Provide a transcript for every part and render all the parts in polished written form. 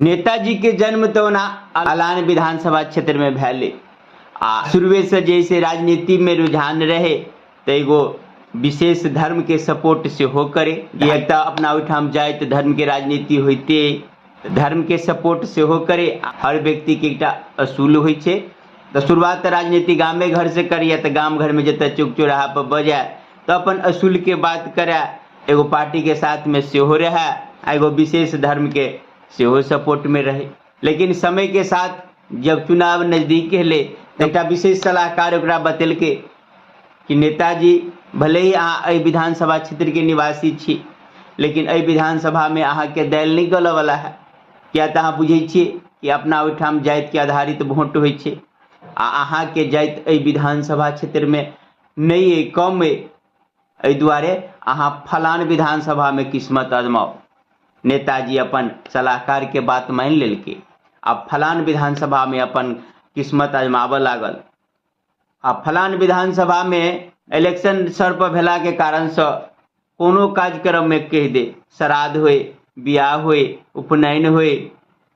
नेताजी के जन्म तो ना अलान विधानसभा क्षेत्र में भैले आ शुरुए से जैसे राजनीति में रुझान रहे तो एगो विशेष धर्म के सपोर्ट से हो करे एक अपना उठाम जाए तो धर्म के राजनीति होते धर्म के सपोर्ट से हो करे हर व्यक्ति के एक असूल हो तो शुरुआत राजनीति गाँव घर से करिए तो गाँव घर में जब चौक चौराहा पर बजाए तो अपन असूल के बात करे एगो पार्टी के साथ में सेहो रहे एगो विशेष धर्म के सेहो सपोर्ट में रहे। लेकिन समय के साथ जब चुनाव नजदीक हेले तो एक विशेष सलाहकार ओकरा बतेलके कि नेताजी भले ही अहाँ विधानसभा क्षेत्र के निवासी छी लेकिन विधानसभा में अहाँ के दैल नहीं गल वाला है क्या तो अहाँ बुझे छे कि अपना ओहिठाम जाति के आधारित वोट होइ छे आ अहाँ के जाति विधानसभा क्षेत्र में नहीं है कम है दुआरे अहाँ फलान विधानसभा में किस्मत आजमाओ। नेताजी अपन सलाहकार के बात मान लेलके अब फलान विधानसभा में अपन किस्मत आजमाव लागल आ फलान विधानसभा में इलेक्शन सर पर भेला के कारण से कोनो कार्यक्रम में कह दे श्राद्ध होए बियाह होए उपनयन होए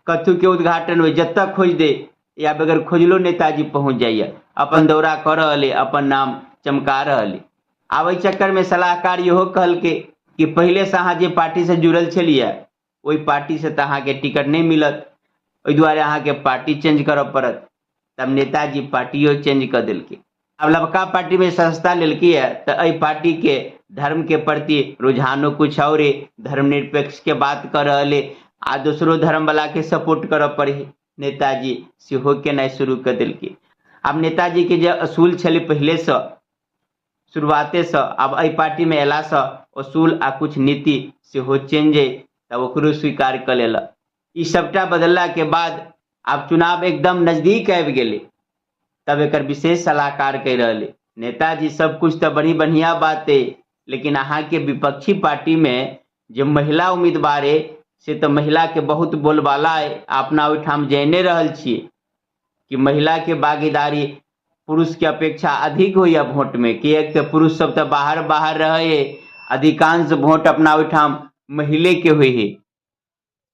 कथु के उद्घाटन होए जब तक खोज दे या बगैर खोजलो नेताजी पहुंच जाइए अपन दौरा कर रहे अपन नाम चमका रहे। आब चक्कर में सलाहकार इहो कहलके कि पहले से अहाँ जे पार्टी से जुड़ल छलिए वही पार्टी से तो अहाँ के टिकट नहीं मिलत ओहि दुआरे अहाँ के पार्टी चेंज करऽ पड़त। तब नेताजी पार्टियों चेंज कर दिलके अब लबका पार्टी में सस्ता लेलकी है तो पार्टी के धर्म के प्रति रुझानो कुछ और धर्मनिरपेक्ष के बात कर रहे आ दूसरो धर्म वाला के सपोर्ट कर पड़े नेताजी सेहो केनाइ शुरू कर दिलके। अब नेताजी के जो असूल छले पहले से शुरुआते से अब पार्टी में अला से असूल आ कुछ नीति सेहो चेंज है तब ओकरो स्वीकार कर लेला। ई सबटा बदलला के बाद अब चुनाव एकदम नजदीक आबि गेले तब एक विशेष सलाहकार कह रहे नेताजी सब कुछ तो बड़ी बढ़िया बात है लेकिन अहाँ के विपक्षी पार्टी में जो महिला उम्मीदवार है से तो महिला के बहुत बोलबाला है अपना ओहिठाम जाने रहल छिए कि महिला के भागीदारी पुरुष के अपेक्षा अधिक हो या वोट में कि एक तो पुरुष सब तो बाहर बाहर रहे अधिकांश वोट अपना ओहिठाम महिले के हुए है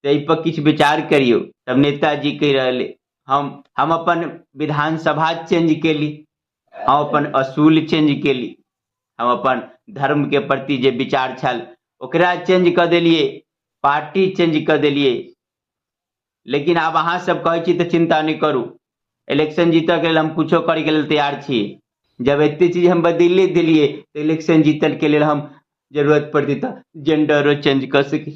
तो पर किछ विचार करियो। तब नेताजी कह रहे हम अपन विधानसभा चेंज के ली हम अपन असूल चेंज के ली हम अपन धर्म के प्रति जे विचार छल ओकरा चेंज कर दिलिए पार्टी चेंज कर दिलिए। लेकिन अब अहाँ सब कहे तो चिंता नहीं करू इलेक्शन जीतऽ के लिए हम कुछो करे के लिए तैयार छी जब एते चीज हम बदल दिलिए तो इलेक्शन जीतल के लिए हम जरूरत पड़ती तो जेंडरो चेंज कर सके।